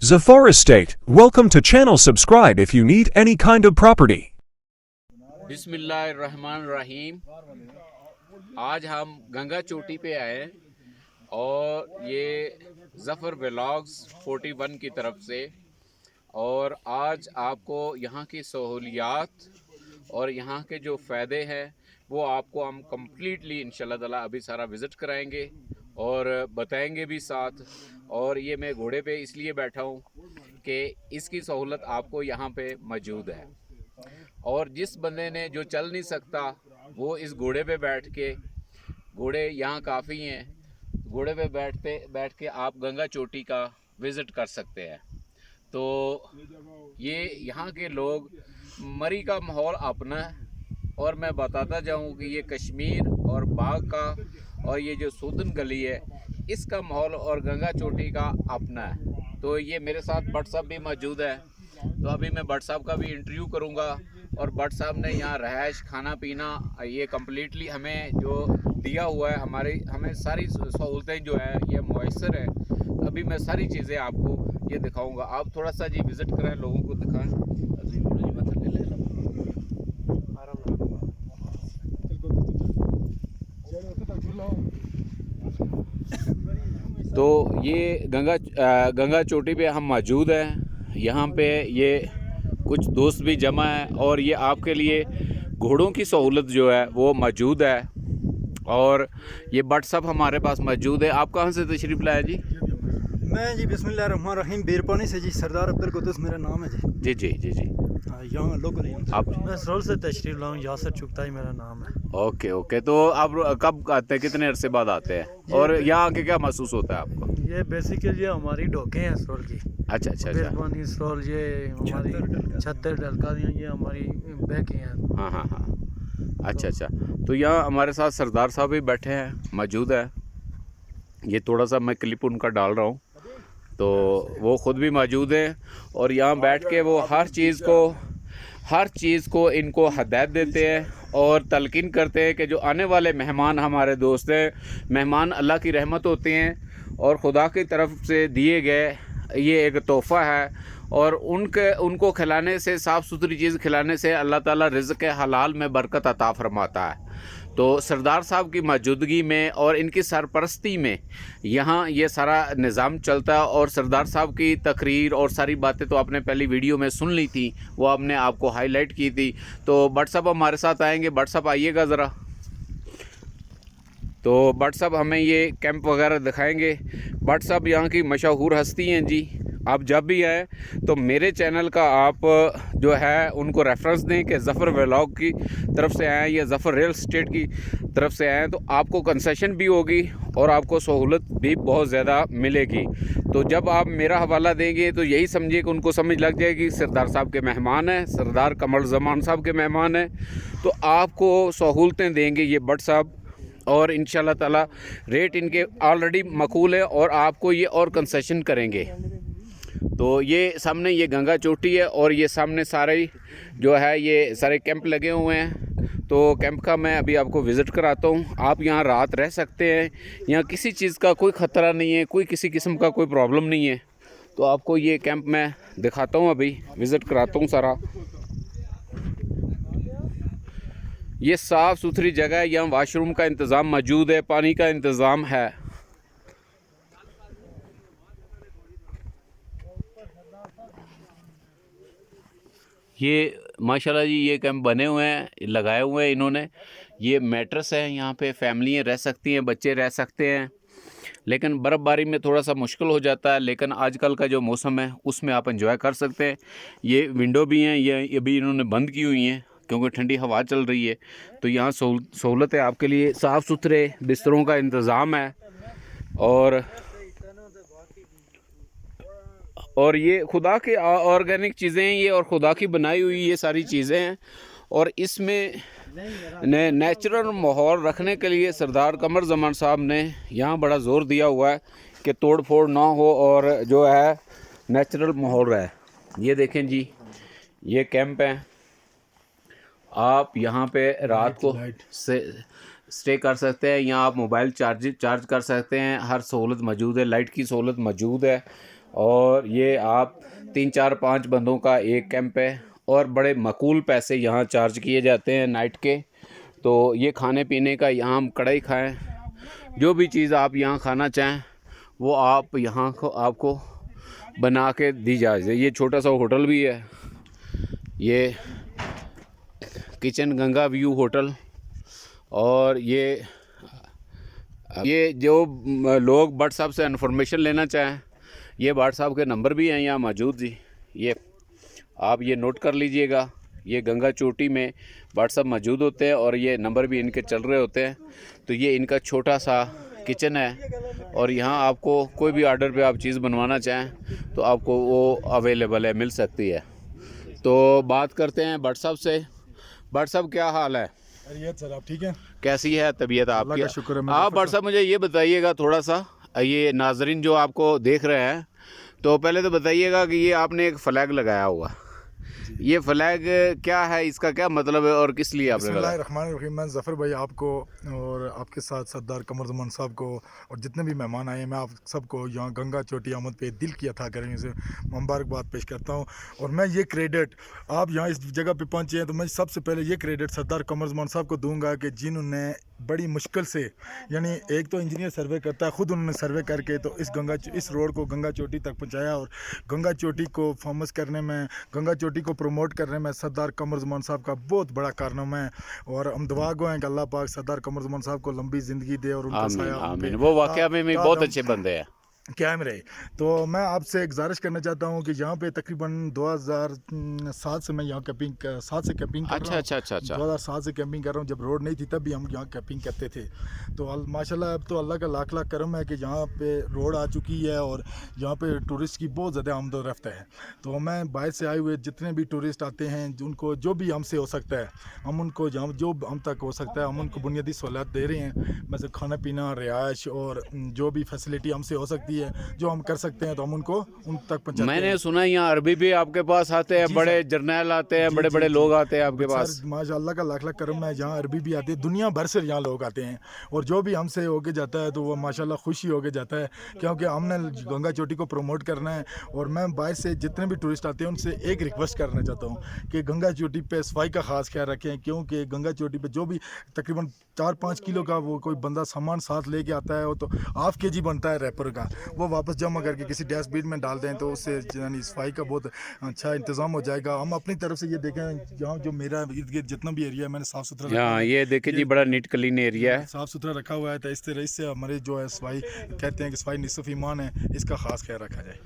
Zafar Estate, welcome to channel. Subscribe if you need any kind of property. बिस्मिल्लाहिर्रहमानिर्रहीम। आज हम गंगा चोटी पे आए हैं और ये ज़फ़र व्लॉग्स 41 की तरफ से, और आज आपको यहाँ की सहूलियात और यहाँ के जो फ़ायदे हैं वो आपको हम कम्प्लीटली इंशाल्लाह ताला अभी सारा विज़िट कराएंगे और बताएंगे भी साथ। और ये मैं घोड़े पे इसलिए बैठा हूँ कि इसकी सहूलत आपको यहाँ पे मौजूद है, और जिस बंदे ने जो चल नहीं सकता वो इस घोड़े पे बैठ के, घोड़े यहाँ काफ़ी हैं, घोड़े पे बैठ के आप गंगा चोटी का विज़िट कर सकते हैं। तो ये यहाँ के लोग, मरी का माहौल अपना है, और मैं बताता जाऊँ कि ये कश्मीर और बाग का और ये जो सूदन गली है इसका माहौल और गंगा चोटी का अपना है। तो ये मेरे साथ भट्ट साहब भी मौजूद है, तो अभी मैं भट्ट साहब का भी इंटरव्यू करूँगा। और भट्ट साहब ने यहाँ रहायश, खाना पीना ये कम्प्लीटली हमें जो दिया हुआ है, हमें सारी सहूलतें जो है ये मुयस्सर है। अभी मैं सारी चीज़ें आपको ये दिखाऊंगा। आप थोड़ा सा जी विज़िट करें, लोगों को दिखाएं। तो ये गंगा चोटी पे हम मौजूद हैं। यहाँ पे ये कुछ दोस्त भी जमा है, और ये आपके लिए घोड़ों की सहूलत जो है वो मौजूद है। और ये भट्ट साहब हमारे पास मौजूद है। आप कहाँ से तशरीफ़ लाए जी? मैं जी बिस्मिल्लाहिर्रहमानिर्रहीम बीरपानी से जी, सरदार अब्दुल कुद्दूस मेरा नाम है जी। जी जी जी जी। यहाँ लोकल आप? मैं सरोल से तशरीफ़ लाऊँ, यासर चुगताई मेरा नाम है। Okay okay. तो आप कब आते हैं, कितने अरसे बाद आते हैं, और यहाँ आके क्या महसूस होता है आपको? ये बेसिकली ये हमारी ढोके हैं सरोल की। अच्छा अच्छा अच्छा। बीरपानी सरोल, ये हमारी छत्तर डलका दी, ये हमारी बैकें हैं। हाँ हाँ हाँ। अच्छा अच्छा। तो यहाँ हमारे साथ सरदार साहब भी बैठे हैं, मौजूद है। ये थोड़ा सा मैं क्लिप उनका डाल रहा हूँ, तो वो ख़ुद भी मौजूद हैं, और यहाँ बैठ के वो हर चीज़ को इनको हदायत देते हैं और तलकीन करते हैं कि जो आने वाले मेहमान हमारे दोस्त हैं, मेहमान अल्लाह की रहमत होते हैं और ख़ुदा की तरफ से दिए गए ये एक तोहफ़ा है। और उनको खिलाने से, साफ़ सुथरी चीज़ खिलाने से अल्लाह ताला रिज़्क़ हलाल में बरकत अता फ़रमाता है। तो सरदार साहब की मौजूदगी में और इनकी सरपरस्ती में यहाँ ये सारा निज़ाम चलता है। और सरदार साहब की तकरीर और सारी बातें तो आपने पहली वीडियो में सुन ली थी, वो आपने आपको हाईलाइट की थी। तो भट्ट साहब हमारे साथ आएंगे। भट्ट साहब आइएगा ज़रा। तो भट्ट साहब हमें ये कैंप वगैरह दिखाएंगे। भट्ट साहब यहाँ की मशहूर हस्ती हैं जी। आप जब भी आए तो मेरे चैनल का आप जो है उनको रेफरेंस दें कि ज़फ़र व्लॉग की तरफ से आए या ज़फ़र रियल एस्टेट की तरफ से आए, तो आपको कंसेशन भी होगी और आपको सहूलत भी बहुत ज़्यादा मिलेगी। तो जब आप मेरा हवाला देंगे तो यही समझिए कि उनको समझ लग जाएगी सरदार साहब के मेहमान हैं, सरदार कमर ज़मान साहब के मेहमान हैं, तो आपको सहूलतें देंगे ये भट्ट साहब। और इंशाल्लाह ताला रेट इनके ऑलरेडी मकबूल है और आपको ये और कंसेशन करेंगे। तो ये सामने ये गंगा चोटी है, और ये सामने सारे जो है ये सारे कैंप लगे हुए हैं। तो कैंप का मैं अभी आपको विज़िट कराता हूँ। आप यहाँ रात रह सकते हैं, यहाँ किसी चीज़ का कोई ख़तरा नहीं है, कोई किसी किस्म का कोई प्रॉब्लम नहीं है। तो आपको ये कैंप मैं दिखाता हूँ, अभी विज़िट कराता हूँ सारा। ये साफ़ सुथरी जगह है, यहाँ वाशरूम का इंतज़ाम मौजूद है, पानी का इंतज़ाम है। ये माशाल्लाह जी ये कैंप बने हुए हैं, लगाए हुए हैं इन्होंने। ये मैट्रेस है, यहाँ पे फैमिलियाँ रह सकती हैं, बच्चे रह सकते हैं। लेकिन बर्फ़बारी में थोड़ा सा मुश्किल हो जाता है, लेकिन आजकल का जो मौसम है उसमें आप एंजॉय कर सकते हैं। ये विंडो भी हैं, ये भी इन्होंने बंद की हुई हैं क्योंकि ठंडी हवा चल रही है। तो यहाँ सहूलत है आपके लिए, साफ़ सुथरे बिस्तरों का इंतज़ाम है। और ये खुदा की ऑर्गेनिक चीज़ें हैं ये, और खुदा की बनाई हुई ये सारी चीज़ें हैं। और इसमें नेचुरल माहौल रखने के लिए सरदार कमर ज़मान साहब ने यहाँ बड़ा ज़ोर दिया हुआ है कि तोड़ फोड़ ना हो और जो है नेचुरल माहौल रहे। ये देखें जी, ये कैंप है। आप यहाँ पे रात को स्टे कर सकते हैं। यहाँ आप मोबाइल चार्ज कर सकते हैं, हर सहूलत मौजूद है, लाइट की सहूलत मौजूद है। और ये आप 3-4-5 बंदों का एक कैंप है और बड़े माकूल पैसे यहाँ चार्ज किए जाते हैं नाइट के। तो ये खाने पीने का यहाँ हम कढ़ाई खाएं, जो भी चीज़ आप यहाँ खाना चाहें वो आप यहाँ को आपको बना के दी जाए। ये छोटा सा होटल भी है, ये किचन गंगा व्यू होटल। और ये जो लोग भट्ट साहब से इन्फॉर्मेशन लेना चाहें, ये भट्ट साहब के नंबर भी हैं यहाँ मौजूद जी, ये आप ये नोट कर लीजिएगा। ये गंगा चोटी में भट्ट साहब मौजूद होते हैं और ये नंबर भी इनके चल रहे होते हैं। तो ये इनका छोटा सा किचन है और यहाँ आपको कोई भी ऑर्डर पे आप चीज़ बनवाना चाहें तो आपको वो अवेलेबल है, मिल सकती है। तो बात करते हैं भट्ट साहब से। भट्ट साहब क्या हाल है? खैरियत सर, आप ठीक हैं? कैसी है तबीयत आपकी? अल्लाह का शुक्र है। आप भट्ट साहब मुझे ये बताइएगा थोड़ा सा, ये नाजरीन जो आपको देख रहे हैं, तो पहले तो बताइएगा कि ये आपने एक फ्लैग लगाया हुआ, ये फ्लैग क्या है, इसका क्या मतलब है और किस लिए आपने लगाया? बिस्मिल्लाहिर्रहमानिर्रहीम। मैं ज़फ़र भाई आपको और आपके साथ सरदार कमर ज़मान साहब को और जितने भी मेहमान आए हैं, मैं आप सबको यहाँ गंगा चोटी आमद पे दिल की अता करें से मुबारकबाद पेश करता हूँ। और मैं ये क्रेडिट, आप यहाँ इस जगह पे पहुँचे हैं तो मैं सबसे पहले ये क्रेडिट सरदार कमर ज़मान साहब को दूंगा कि जिन्होंने बड़ी मुश्किल से, यानी एक तो इंजीनियर सर्वे करता है, ख़ुद उन्होंने सर्वे करके तो इस रोड को गंगा चोटी तक पहुँचाया। और गंगा चोटी को फेमस करने में, गंगा चोटी को प्रमोट करने में सरदार कमर ज़मान साहब का बहुत बड़ा कारनामा है। और हम दुआ गो हैं कि अल्लाह पाक सरदार कमर ज़मान साहब को लंबी ज़िंदगी दे और उनका साया आमीन। वो वाकया में बहुत अच्छे बंदे हैं, कायम रहे। तो मैं आपसे गुजारिश करना चाहता हूँ कि यहाँ पे तकरीबन 2007 से मैं यहाँ कैंपिंग 7 से कैंपिंग कर रहा हूँ। अच्छा 2007 से कैंपिंग कर रहा हूँ। जब रोड नहीं थी तब भी हम यहाँ कैंपिंग करते थे। तो माशाल्लाह अब तो अल्लाह का लाख लाख करम है कि यहाँ पे रोड आ चुकी है और यहाँ पे टूरिस्ट की बहुत ज़्यादा आमदोरफ्त है। तो मैं बाहर से आए हुए जितने भी टूरिस्ट आते हैं, उनको जो भी हमसे हो सकता है हम उनको जो हम तक हो सकता है हम उनको बुनियादी सहूलियत दे रहे हैं। जैसे खाना पीना, रिहाइश और जो भी फैसिलिटी हमसे हो सकती है, जो हम कर सकते हैं तो हम उनको उन तक पहुंचाते हैं। मैंने सुना यहाँ अरबी भी आपके पास आते हैं, बड़े जर्नैल आते हैं, बड़े बड़े लोग आते हैं आपके पास। माशाअल्लाह का लाख लाख करम है, यहाँ अरबी भी आते हैं, दुनिया भर से यहाँ लोग आते हैं। और जो भी हमसे होके जाता है तो वो माशाल्लाह खुशी होके जाता है, क्योंकि हमने गंगा चोटी को प्रमोट करना है। और मैं बाहर से जितने भी टूरिस्ट आते हैं उनसे एक रिक्वेस्ट करना चाहता हूँ कि गंगा चोटी पे सफाई का खास ख्याल रखें, क्योंकि गंगा चोटी पे जो भी तकरीबन 4-5 किलो का वो कोई बंदा सामान साथ लेके आता है, वो तो ½ kg बनता है रैपर का, वो वापस जमा करके किसी डस्टबिन में डाल दें तो उससे यानी सफाई का बहुत अच्छा इंतज़ाम हो जाएगा। हम अपनी तरफ से ये देखें, यहाँ जो मेरा इर्द गिर्द जितना भी एरिया है मैंने साफ़ सुथरा रखा है। ये देखिए जी, बड़ा नीट क्लीन एरिया है, साफ़ सुथरा रखा हुआ है। तो इस तरह इससे हमारे जो है सफाई, कहते हैं कि सफाई निसफ ईमान है, इसका ख़ास ख्याल रखा जाए।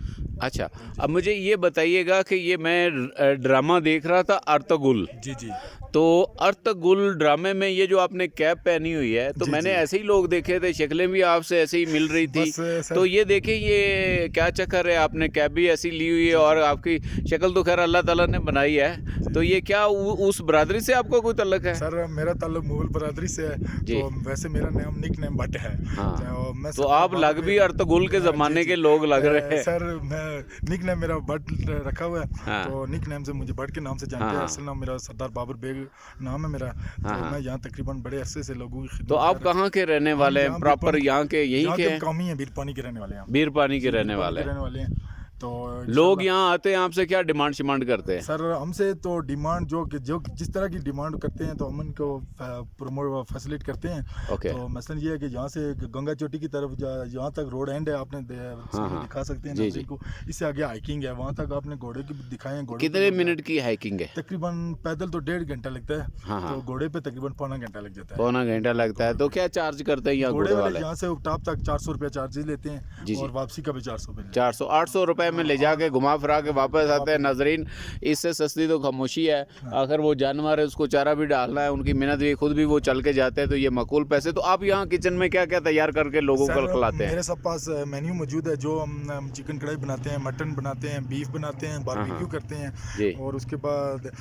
अच्छा, अब मुझे ये बताइएगा कि ये मैं ड्रामा देख रहा था अर्तुगरुल। जी। तो अर्तुगरुल ड्रामे में ये जो आपने कैप पहनी हुई है, तो मैंने ऐसे ही लोग देखे थे, शक्लें भी आपसे ऐसे ही मिल रही थी। तो ये देखिए, ये क्या चक्कर है, आपने कैप भी ऐसी ली हुई है और आपकी शक्ल तो खैर अल्लाह ताला ने बनाई है। तो ये क्या उस बरादरी से आपका कोई तल्लुक है? सर मेरा ताल्लुक मुगल बरादरी से है। तो वैसे मेरा नाम निक नेम भट्ट है। हाँ। तो आप लग भी अर्तुगरुल के ज़माने के लोग लग रहे हैं। सर मैं निक नेम मेरा भट्ट रखा हुआ है। तो निक नेम से मुझे भट्ट के नाम से जानते हैं। असल नाम मेरा सरदार बाबर बेग नाम है मेरा। तो मैं यहाँ तकरीबन बड़े अरसे से लोगों की तो आप कहाँ के रहने वाले हैं? प्रॉपर यहाँ के यहीं के हैं? कमी है, बीरपानी के रहने वाले हैं। बीरपानी के रहने वाले हैं। तो लोग यहाँ आते हैं, आपसे क्या डिमांड करते हैं? सर हमसे तो डिमांड जो जिस तरह की डिमांड करते हैं तो हम उनको प्रमोट फैसिलिट करते हैं। तो मसलन ये है कि यहाँ से गंगा चोटी की तरफ यहाँ तक रोड एंड है, आपने दिखा सकते हैं को। इससे आगे हाइकिंग है, वहाँ तक आपने घोड़े की दिखाएं। कितने मिनट की हाइकिंग है? तकरीबन पैदल तो 1.5 घंटा लगता है। तो घोड़े पे तकरीबन पौना घंटा लग जाता है। पौना घंटा लगता है। तो क्या चार्ज करते हैं यहाँ घोड़े वाले? यहाँ से टॉप तक 400 रुपया चार्जेस लेते हैं और वापसी का भी 800 रुपए में ले जाके घुमा फिरा के वापस आते हैं। नाजरीन, इससे सस्ती तो खामोशी है। अगर वो जानवर है उसको चारा भी डालना है, उनकी मेहनत भी, खुद भी वो चल के जाते हैं, तो ये माकूल पैसे। तो आप यहाँ किचन में क्या क्या तैयार करके लोगों को खिलाते हैं? मेरे सब पास मेन्यू मौजूद है। जो हम चिकन कढ़ाई बनाते हैं, मटन बनाते हैं, बीफ बनाते हैं, बारबेक्यू करते हैं और उसके बाद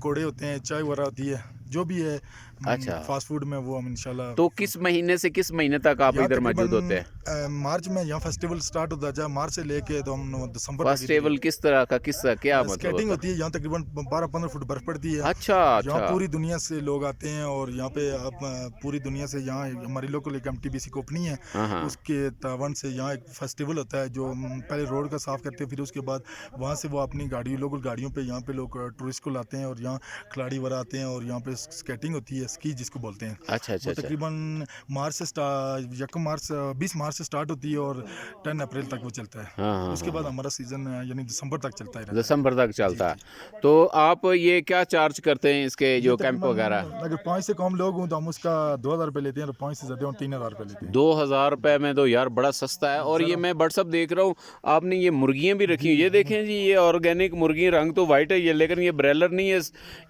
कोड़े होते हैं, चाय वगैरह होती है, जो भी है। अच्छा, फास्ट फूड में वो हम इंशाल्लाह। तो किस महीने से किस महीने तक आप इधर मौजूद होते हैं? मार्च में यहाँ फेस्टिवल स्टार्ट होता है, मार्च से लेके तो हम दिसंबर तक फेस्टिवल किस तरह का, किस तरह, क्या मतलब स्केटिंग होता होती है। यहाँ तकरीबन 12-15 फुट बर्फ पड़ती है। है? अच्छा यहाँ अच्छा। पूरी दुनिया से लोग आते हैं और यहाँ पे अब पूरी दुनिया से यहाँ हमारी लोकल एक MTBC कंपनी है, हाँ हाँ। उसके तावन से यहाँ एक फेस्टिवल होता है जो पहले रोड का साफ करते हैं, फिर उसके बाद वहाँ से वो अपनी गाड़ी लोकल गाड़ियों पे यहाँ पे लोग टूरिस्ट को लाते हैं और यहाँ खिलाड़ी वगैरह आते हैं और यहाँ पे स्केटिंग होती है, स्की जिसको बोलते हैं। अच्छा अच्छा वो अच्छा। तकरीबन मार्च से 20 मार्च से स्टार्ट होती है और 10 अप्रैल तक वो चलता है। हाँ हाँ उसके हाँ। बाद हमारा सीजन यानी दिसंबर तक चलता है। दिसंबर तक चलता है। तो आप ये क्या चार्ज करते हैं इसके जो कैंप वगैरह? अगर 5 से कम लोग हों तो हम उसका 2000 रुपये लेते हैं और 5 से ज़्यादा हो 3000 रुपये लेते हैं। 2000 रुपये में तो यार बड़ा सस्ता है। और ये मैं व्हाट्सअप देख रहा हूँ, आपने ये मुर्गियाँ भी रखी हुई, ये देखें जी, ये ऑर्गेनिक मुर्गी, रंग तो वाइट है ये, लेकिन ये ब्रेलर नहीं है,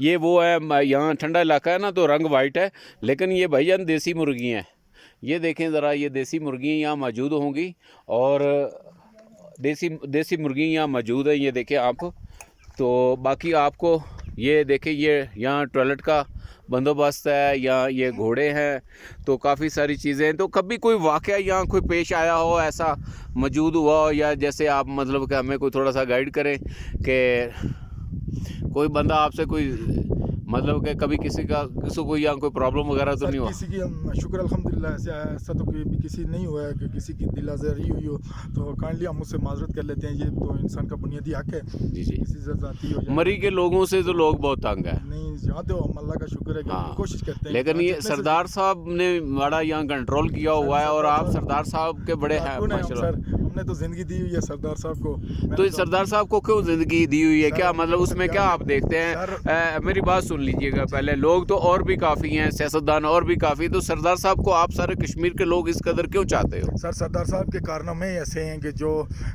ये वो है, यहाँ ठंडा इलाका है ना तो रंग वाइट है, लेकिन ये भाईजान देसी मुर्गी हैं। ये देखें ज़रा, ये देसी मुर्गियाँ यहाँ मौजूद होंगी और देसी मुर्गियाँ यहाँ मौजूद हैं, ये देखें आप। तो बाकी आपको ये देखें, ये यहाँ टॉयलेट का बंदोबस्त है, या ये घोड़े हैं, तो काफ़ी सारी चीज़ें हैं। तो कभी कोई वाक़या यहाँ कोई पेश आया हो, ऐसा मौजूद हुआ हो, या जैसे आप मतलब कि हमें कोई थोड़ा सा गाइड करें कि कोई बंदा आपसे कोई मतलब कि कभी किसी को यहाँ कोई प्रॉब्लम वगैरह तो नहीं हुआ? किसी की शुक्र अल्हम्दुलिल्लाह ऐसा तो कोई भी किसी नहीं हुआ है कि किसी की दिल आज़ारी हुई हो, तो काइंडली हम उससे माजरत कर लेते हैं। ये तो इंसान का बुनियादी हक है। जी जी। किसी से जाती हो मरी के लोगों से तो लोग बहुत तंग है। नहीं, यहाँ तो हम अल्लाह का शुक्र है कि हाँ। कोशिश करते हैं। लेकिन ये सरदार साहब ने बड़ा यहाँ कंट्रोल किया हुआ है और आप सरदार साहब के बड़े हैं माशाल्लाह। हमने तो जिंदगी दी हुई है सरदार साहब को। तो सरदार साहब को क्यों जिंदगी दी हुई है, क्या मतलब उसमें क्या आप देखते हैं? मेरी बात सुन लीजिएगा पहले, लोग तो और भी काफ़ी हैं, सियासतदान और भी काफ़ी, तो सरदार साहब को आप सारे कश्मीर के लोग इस कदर क्यों चाहते हो? सर सरदार साहब के कारनामे ऐसे हैं कि जो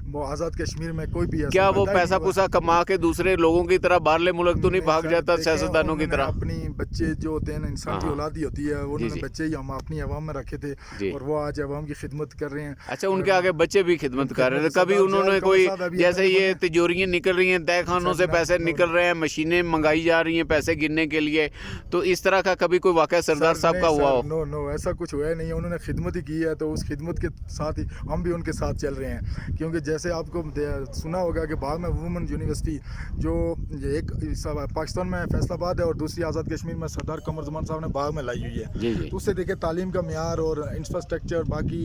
वो आज़ाद कश्मीर में कोई भी क्या वो पैसा पुसा कमा के दूसरे लोगों की तरह बाहरले मुल्क तो नहीं भाग जाता सियासतदानों की तरह? अपनी बच्चे जो होते हैं ना, इंसान की हाँ। औलाद ही होती है, उन्होंने जी। बच्चे ही हम अपनी अवाम में रखे थे और वो आज अवाम की खिदमत कर रहे हैं। अच्छा, उनके आगे बच्चे भी खिदमत कर रहे थे। कभी उन्होंने कोई, जैसे ये तिजोरियाँ निकल रही हैं, तय खानों से पैसे निकल रहे हैं, मशीनें मंगाई जा रही हैं पैसे गिनने के लिए, तो इस तरह का कभी कोई वाक़या सरदार साहब का हुआ हो? नो ऐसा कुछ हुआ नहीं है। उन्होंने खिदमत ही की है, तो उस खिदमत के साथ ही हम भी उनके साथ चल रहे हैं। क्योंकि जैसे आपको सुना होगा कि बाग में वुमेन यूनिवर्सिटी जो एक पाकिस्तान में फैसलाबाद है और दूसरी आज़ाद कश्मीर में सरदार कमर ज़मान साहब ने बाग में लाई हुई है। जी जी। तो उससे देखे तालीम का म्यार और इंफ्रास्ट्रक्चर बाकी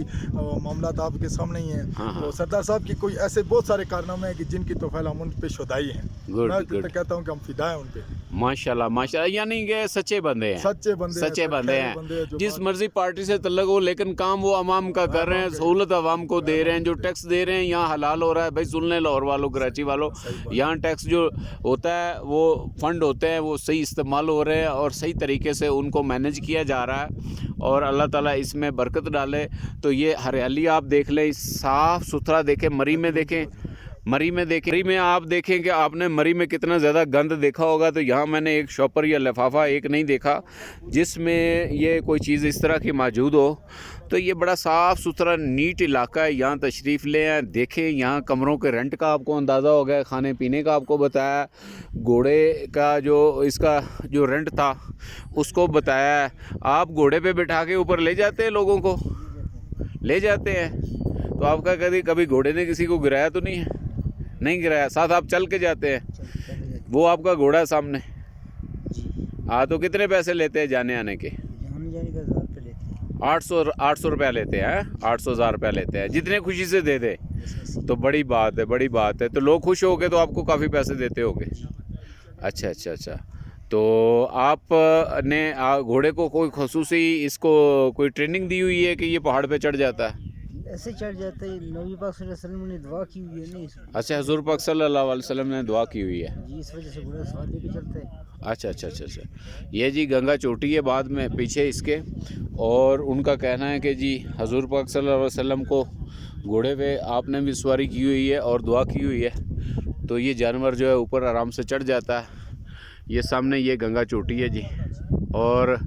मामला आपके सामने ही हैं। हाँ, हाँ। तो सरदार साहब की कोई ऐसे बहुत सारे कारनामे हैं कि जिनकी तोफ़ैल हम उन पे शुदाई हैं। गुड मैं गुड, कहता हूँ कि हम फिदा हैं उन पे। माशाल्लाह माशाल्लाह, यानी कि सच्चे बंदे हैं, सच्चे बंदे हैं। जिस मर्जी पार्टी से तल्लक हो, लेकिन काम वो अवाम का कर रहे हैं, सहूलत अवाम को दे रहे हैं। जो टैक्स दे रहे हैं यहाँ हलाल हो रहा है। भाई सुन लें लाहौर वालों, कराची वालों, यहाँ टैक्स जो होता है वो फंड होते हैं, वो सही इस्तेमाल हो रहे हैं और सही तरीके से उनको मैनेज किया जा रहा है और अल्लाह ताला इसमें बरकत डाले। तो ये हरियाली आप देख लें, साफ़ सुथरा देखें, मरी में देखें, मरी में आप देखें कि आपने मरी में कितना ज़्यादा गंद देखा होगा, तो यहाँ मैंने एक शॉपर या लिफाफा एक नहीं देखा जिसमें ये कोई चीज़ इस तरह की मौजूद हो। तो ये बड़ा साफ़ सुथरा नीट इलाका है, यहाँ तशरीफ़ ले आए, देखें। यहाँ कमरों के रेंट का आपको अंदाज़ा हो गया, खाने पीने का आपको बताया, घोड़े का जो इसका जो रेंट था उसको बताया। आप घोड़े पे बिठा के ऊपर ले जाते हैं, लोगों को ले जाते हैं, तो आपका कभी घोड़े ने किसी को गिराया तो नहीं है? नहीं गिराया। साथ आप चल के जाते हैं, वो आपका घोड़ा है सामने। हाँ, तो कितने पैसे लेते हैं जाने आने के? जाने का 1000 रुपये लेते हैं। 800 रुपया लेते हैं। 800 रुपया लेते हैं, जितने खुशी से दे दे तो बड़ी बात है, बड़ी बात है। तो लोग खुश हो गए तो आपको काफ़ी पैसे देते होंगे। अच्छा अच्छा अच्छा। तो आपने घोड़े को कोई खुसूसी इसको कोई ट्रेनिंग दी हुई है कि ये पहाड़ पे चढ़ जाता है? ऐसे चढ़ जाता है। नबी पाक सल्लल्लाहु अलैहि वसल्लम ने दुआ की हुई है नहीं? अच्छा, हुज़ूर पाक सल्लल्लाहु अलैहि वसल्लम ने दुआ की हुई है जी, इस वजह से घोड़ा सवार लेके चलता है। अच्छा अच्छा अच्छा अच्छा। ये जी गंगा चोटी है बाद में पीछे इसके, और उनका कहना है कि जी हुज़ूर पाक सल्लल्लाहु अलैहि वसल्लम को घोड़े पे आपने भी सवारी की हुई है और दुआ की हुई है, तो ये जानवर जो है ऊपर आराम से चढ़ जाता है। ये सामने ये गंगा चोटी है जी, और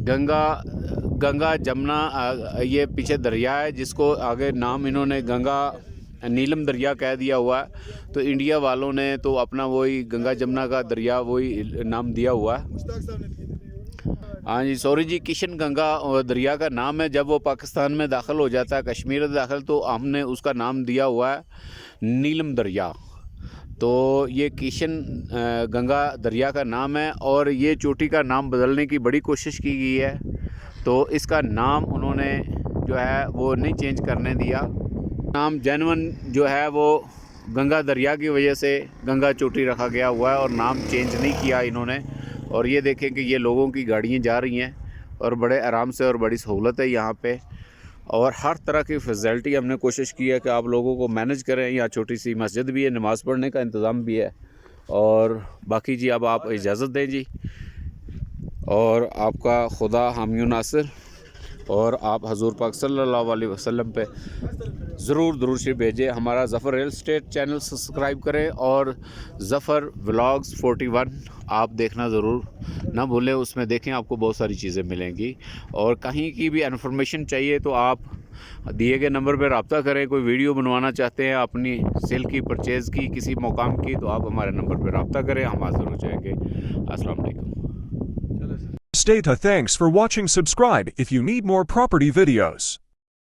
गंगा जमुना ये पीछे दरिया है जिसको आगे नाम इन्होंने गंगा नीलम दरिया कह दिया हुआ है। तो इंडिया वालों ने तो अपना वही गंगा जमुना का दरिया वही नाम दिया हुआ है। हाँ जी, सॉरी जी, किशन गंगा और दरिया का नाम है। जब वो पाकिस्तान में दाखिल हो जाता है, कश्मीर में दाखिल, तो हमने उसका नाम दिया हुआ है नीलम दरिया। तो ये किशन गंगा दरिया का नाम है और ये चोटी का नाम बदलने की बड़ी कोशिश की गई है, तो इसका नाम उन्होंने जो है वो नहीं चेंज करने दिया। नाम जेन्युइन जो है वो गंगा दरिया की वजह से गंगा चोटी रखा गया हुआ है और नाम चेंज नहीं किया इन्होंने। और ये देखें कि ये लोगों की गाड़ियाँ जा रही हैं और बड़े आराम से और बड़ी सहूलत है यहाँ पे, और हर तरह की फैसिलिटी हमने कोशिश की है कि आप लोगों को मैनेज करें। यहाँ छोटी सी मस्जिद भी है, नमाज़ पढ़ने का इंतज़ाम भी है। और बाकी जी अब आप इजाज़त दें जी, और आपका खुदा हामी नासिर, और आप हजूर पाक सल्लल्लाहु अलैहि वसल्लम पे ज़रूर दुरूद शरीफ भेजें। हमारा Zafar real estate channel subscribe करें और ज़फ़र व्लॉग्स 41 आप देखना ज़रूर ना भूलें। उसमें देखें, आपको बहुत सारी चीज़ें मिलेंगी। और कहीं की भी इन्फॉर्मेशन चाहिए तो आप दिए गए नंबर पर रब्ता करें। कोई वीडियो बनवाना चाहते हैं अपनी सेल की, परचेज़ की, किसी मुकाम की, तो आप हमारे नंबर पर रब्ता करें, हम हाज़िर हो जाएंगे। अस्सलाम वालेकुम। Thanks for watching. Subscribe if you need more property videos.